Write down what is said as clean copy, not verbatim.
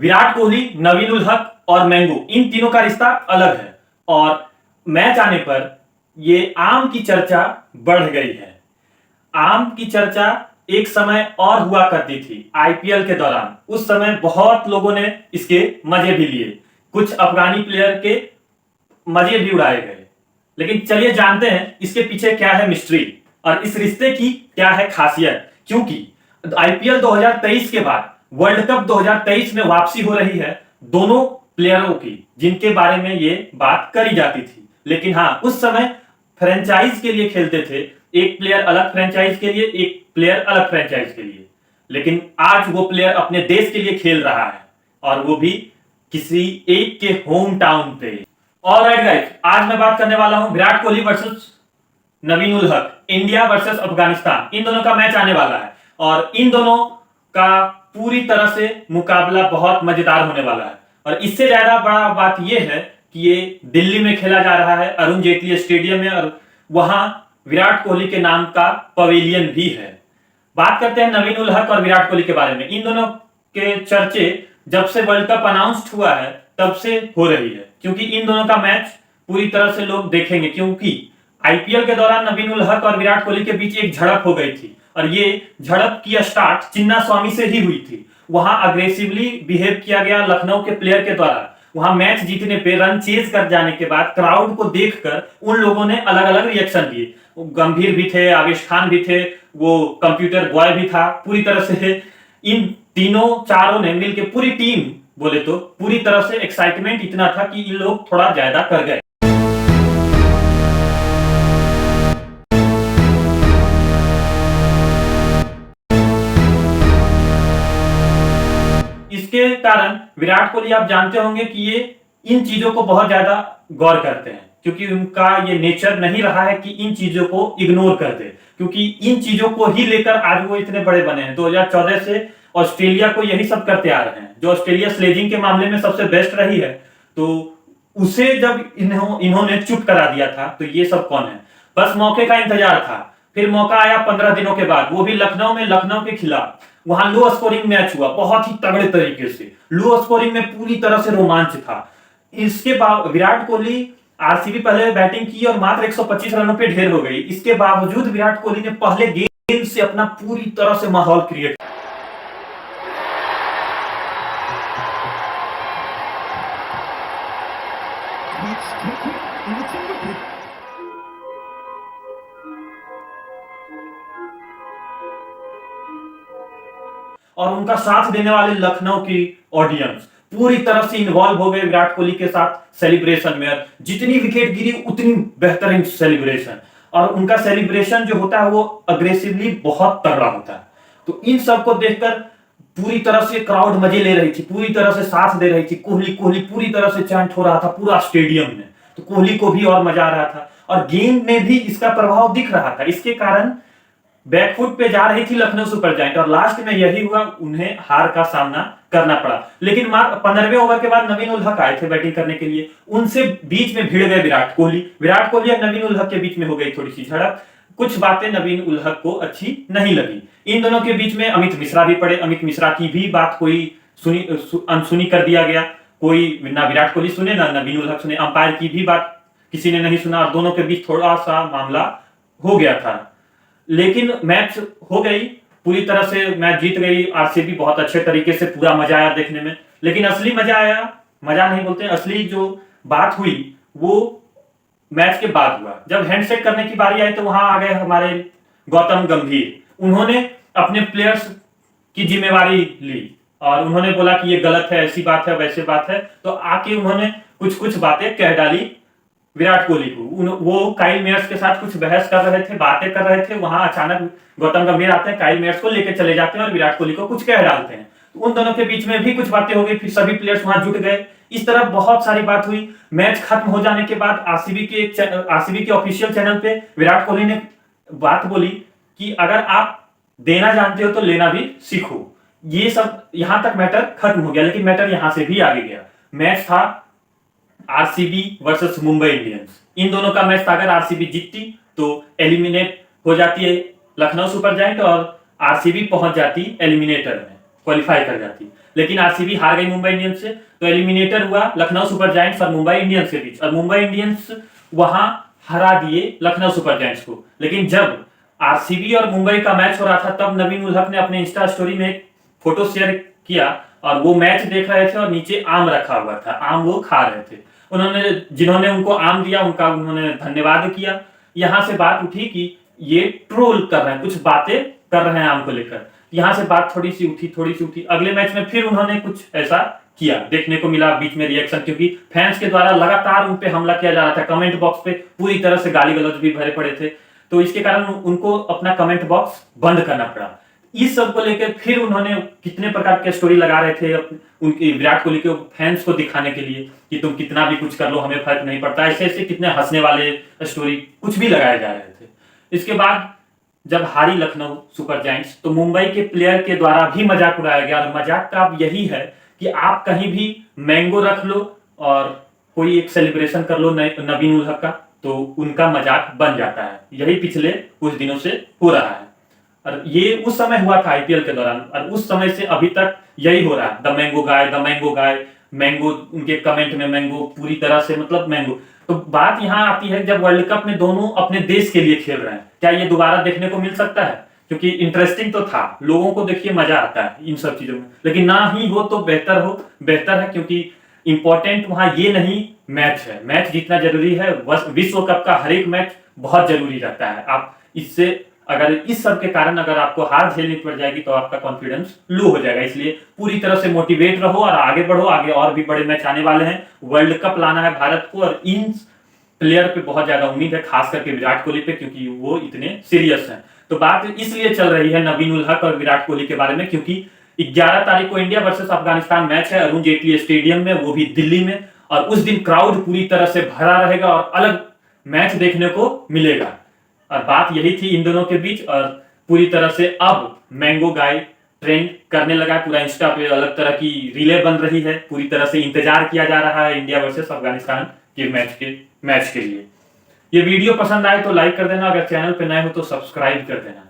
विराट कोहली, नवीन उल हक और मैंगो, इन तीनों का रिश्ता अलग है और मैच आने पर ये आम की चर्चा बढ़ गई है। आम की चर्चा एक समय और हुआ करती थी आईपीएल के दौरान। उस समय बहुत लोगों ने इसके मजे भी लिए, कुछ अफगानी प्लेयर के मजे भी उड़ाए गए। लेकिन चलिए जानते हैं इसके पीछे क्या है मिस्ट्री और इस रिश्ते की क्या है खासियत। क्योंकि आईपीएल 2023 के बाद वर्ल्ड कप 2023 में वापसी हो रही है दोनों प्लेयरों की, जिनके बारे में ये बात करी जाती थी। लेकिन हाँ, उस समय फ्रेंचाइज के लिए खेलते थे, एक प्लेयर अलग फ्रेंचाइज के लिए, एक प्लेयर अलग फ्रेंचाइज के लिए। लेकिन आज वो प्लेयर अपने देश के लिए खेल रहा है और वो भी किसी एक के होम टाउन पे। ऑलराइट गाइस, आज मैं बात करने वाला हूं विराट कोहली वर्सेस नवीन उल हक, इंडिया वर्सेस अफगानिस्तान। इन दोनों का मैच आने वाला है और इन दोनों का पूरी तरह से मुकाबला बहुत मजेदार होने वाला है। और इससे ज्यादा बड़ा बात यह है कि ये दिल्ली में खेला जा रहा है, अरुण जेटली स्टेडियम में, और वहां विराट कोहली के नाम का पवेलियन भी है। बात करते हैं नवीन उल हक और विराट कोहली के बारे में। इन दोनों के चर्चे जब से वर्ल्ड कप अनाउंस्ड हुआ है तब से हो रही है, क्योंकि इन दोनों का मैच पूरी तरह से लोग देखेंगे। क्योंकि आईपीएल के दौरान नवीन उल हक और विराट कोहली के बीच एक झड़प हो गई थी और ये झड़प की स्टार्ट चिन्ना स्वामी से ही हुई थी। वहां अग्रेसिवली बिहेव किया गया लखनऊ के प्लेयर के द्वारा। वहां मैच जीतने पे रन चेज कर जाने के बाद क्राउड को देखकर उन लोगों ने अलग अलग रिएक्शन दिए। गंभीर भी थे, आवेश खान भी थे, वो कंप्यूटर बॉय भी था। पूरी तरह से इन तीनों चारों ने मिलकर, पूरी टीम बोले तो पूरी तरह से एक्साइटमेंट इतना था कि इन लोग थोड़ा ज्यादा कर गए। इसके कारण विराट कोहली, आप जानते होंगे कि ये इन चीजों को बहुत ज्यादा गौर करते हैं, क्योंकि उनका ये नेचर नहीं रहा है कि इन चीजों को इग्नोर कर दे। क्योंकि इन चीजों को ही लेकर आज वो इतने बड़े बने हैं। 2014 से ऑस्ट्रेलिया को यही सब करते आ रहे हैं। जो ऑस्ट्रेलिया स्लेजिंग के मामले में सबसे बेस्ट रही है, तो उसे जब इन्होंने चुप करा दिया था, तो ये सब कौन है? बस मौके का इंतजार था। फिर मौका आया 15 दिनों के बाद, वो भी लखनऊ में, लखनऊ के खिलाफ। वहां लो स्कोरिंग मैच हुआ बहुत ही तगड़े तरीके से। लो स्कोरिंग में पूरी तरह से रोमांच था। इसके बाद विराट कोहली, आरसीबी पहले बैटिंग की और मात्र 125 रनों पे ढेर हो गई। इसके बावजूद विराट कोहली ने पहले गेंद से अपना पूरी तरह से माहौल क्रिएट। और उनका साथ देने वाले लखनऊ की ऑडियंस पूरी तरह से इन्वॉल्व हो गए विराट कोहली के साथ सेलिब्रेशन में। जितनी विकेट गिरी उतनी बेहतरीन सेलिब्रेशन, और उनका सेलिब्रेशन जो होता है वो अग्रेसिवली बहुत तगड़ा होता है। तो इन सब को देखकर पूरी तरह से क्राउड मजे ले रही थी, पूरी तरह से साथ दे रही थी। कोहली कोहली पूरी तरह से चैंट हो रहा था पूरा स्टेडियम में। तो कोहली को भी और मजा आ रहा था और गेम में भी इसका प्रभाव दिख रहा था। इसके कारण बैकफुट पे जा रही थी लखनऊ सुपर जायंट और लास्ट में यही हुआ, उन्हें हार का सामना करना पड़ा। लेकिन 15वें ओवर के बाद नवीन उल हक आए थे बैटिंग करने के लिए, उनसे बीच में भिड़ गए विराट कोहली। विराट कोहली और नवीन उल हक के बीच में हो गई थोड़ी सी झड़प। कुछ बातें नवीन उल हक को अच्छी नहीं लगी। इन दोनों के बीच में अमित मिश्रा भी पड़े। अमित मिश्रा की भी बात कोई अनसुनी कर दिया गया। कोई ना विराट कोहली सुने ना नवीन उल हक सुने। अंपायर की भी बात किसी ने नहीं सुना और दोनों के बीच थोड़ा सा मामला हो गया था। लेकिन मैच हो गई, पूरी तरह से मैच जीत गई आरसीबी बहुत अच्छे तरीके से। पूरा मजा आया देखने में। लेकिन असली मजा आया, मजा नहीं बोलते, असली जो बात हुई वो मैच के बाद हुआ। जब हैंडशेक करने की बारी आई तो वहां आ गए हमारे गौतम गंभीर। उन्होंने अपने प्लेयर्स की जिम्मेवारी ली और उन्होंने बोला कि ये गलत है, ऐसी बात है, वैसे बात है। तो आके उन्होंने कुछ कुछ बातें कह डाली विराट कोहली को। वो काइल मेयर्स के साथ कुछ बहस कर रहे थे, बातें कर रहे थे। वहां अचानक गौतम गंभीर आते हैं, काइल मेयर्स को लेकर चले जाते हैं और विराट कोहली को कुछ कह डालते हैं। तो उन दोनों के बीच में भी कुछ बातें हो गई। फिर सभी प्लेयर्स वहां जुट गए। इस तरह बहुत सारी बात हुई। मैच खत्म हो जाने के बाद आरसीबी के ऑफिशियल चैनल पे विराट कोहली ने बात बोली कि अगर आप देना जानते हो तो लेना भी सीखो। ये सब यहां तक मैटर खत्म हो गया। लेकिन मैटर यहां से भी आगे गया। मैच था आरसीबी वर्सेस मुंबई इंडियंस। इन दोनों का मैच था। अगर आरसीबी जीतती तो एलिमिनेट हो जाती है लखनऊ सुपर जायंट और आरसीबी पहुंच जाती एलिमिनेटर में, क्वालिफाई कर जाती। लेकिन आरसीबी हार गई मुंबई इंडियंस से, तो एलिमिनेटर हुआ लखनऊ सुपर जायंट्स और मुंबई इंडियंस के बीच, और मुंबई इंडियंस वहां हरा दिए लखनऊ सुपर जायंट्स को। लेकिन जब आरसीबी और मुंबई का मैच हो रहा था तब नवीन उल हक ने अपने इंस्टा स्टोरी में एक फोटो शेयर किया, और वो मैच देख रहे थे और नीचे आम रखा हुआ था, आम वो खा रहे थे। उन्होंने जिन्होंने उनको आम दिया उनका उन्होंने धन्यवाद किया। यहां से बात उठी कि ये ट्रोल कर रहे हैं, कुछ बातें कर रहे हैं आम को लेकर। यहां से बात थोड़ी सी उठी। अगले मैच में फिर उन्होंने कुछ ऐसा किया, देखने को मिला बीच में रिएक्शन, क्योंकि फैंस के द्वारा लगातार उन पे हमला किया जा रहा था। कमेंट बॉक्स पे पूरी तरह से गाली गलौज भी भरे पड़े थे, तो इसके कारण उनको अपना कमेंट बॉक्स बंद करना पड़ा। इस सब को लेकर फिर उन्होंने कितने प्रकार के स्टोरी लगा रहे थे उनकी विराट कोहली के फैंस को दिखाने के लिए कि तुम कितना भी कुछ कर लो हमें फर्क नहीं पड़ता। ऐसे ऐसे कितने हंसने वाले स्टोरी कुछ भी लगाए जा रहे थे। इसके बाद जब हारी लखनऊ सुपर जायंट्स तो मुंबई के प्लेयर के द्वारा भी मजाक उड़ाया गया, और मजाक का अब यही है कि आप कहीं भी मैंगो रख लो और कोई एक सेलिब्रेशन कर लो नवीन उल हक का, तो उनका मजाक बन जाता है। यही पिछले कुछ दिनों से हो रहा है, और ये उस समय हुआ था आईपीएल के दौरान, और उस समय से अभी तक यही हो रहा है। द मैंगो गाय, मैंगो उनके कमेंट में मैंगो पूरी तरह से मतलब मैंगो। तो बात यहां आती है जब वर्ल्ड कप में दोनों अपने देश के लिए खेल रहे हैं, क्या ये दोबारा देखने को मिल सकता है? क्योंकि इंटरेस्टिंग तो था, लोगों को देखिए मजा आता है इन सब चीजों में, लेकिन ना ही हो तो बेहतर है, क्योंकि इंपॉर्टेंट वहां ये नहीं मैच है। मैच जितना जरूरी है, विश्व कप का हर एक मैच बहुत जरूरी रहता है। आप इससे अगर इस सब के कारण अगर आपको हार झेलनी पड़ जाएगी तो आपका कॉन्फिडेंस लो हो जाएगा। इसलिए पूरी तरह से मोटिवेट रहो और आगे बढ़ो। आगे और भी बड़े मैच आने वाले हैं, वर्ल्ड कप लाना है भारत को, और इन प्लेयर पे बहुत ज्यादा उम्मीद है, खास करके विराट कोहली पे, क्योंकि वो इतने सीरियस हैं। तो बात इसलिए चल रही है नवीन उल हक और विराट कोहली के बारे में, क्योंकि 11 तारीख को इंडिया वर्सेस अफगानिस्तान मैच है अरुण जेटली स्टेडियम में, वो भी दिल्ली में, और उस दिन क्राउड पूरी तरह से भरा रहेगा और अलग मैच देखने को मिलेगा। और बात यही थी इन दोनों के बीच, और पूरी तरह से अब मैंगो गाय ट्रेंड करने लगा। पूरा इंस्टा पे अलग तरह की रीले बन रही है, पूरी तरह से इंतजार किया जा रहा है इंडिया वर्सेस अफगानिस्तान के मैच के लिए। ये वीडियो पसंद आए तो लाइक कर देना, अगर चैनल पे नए हो तो सब्सक्राइब कर देना।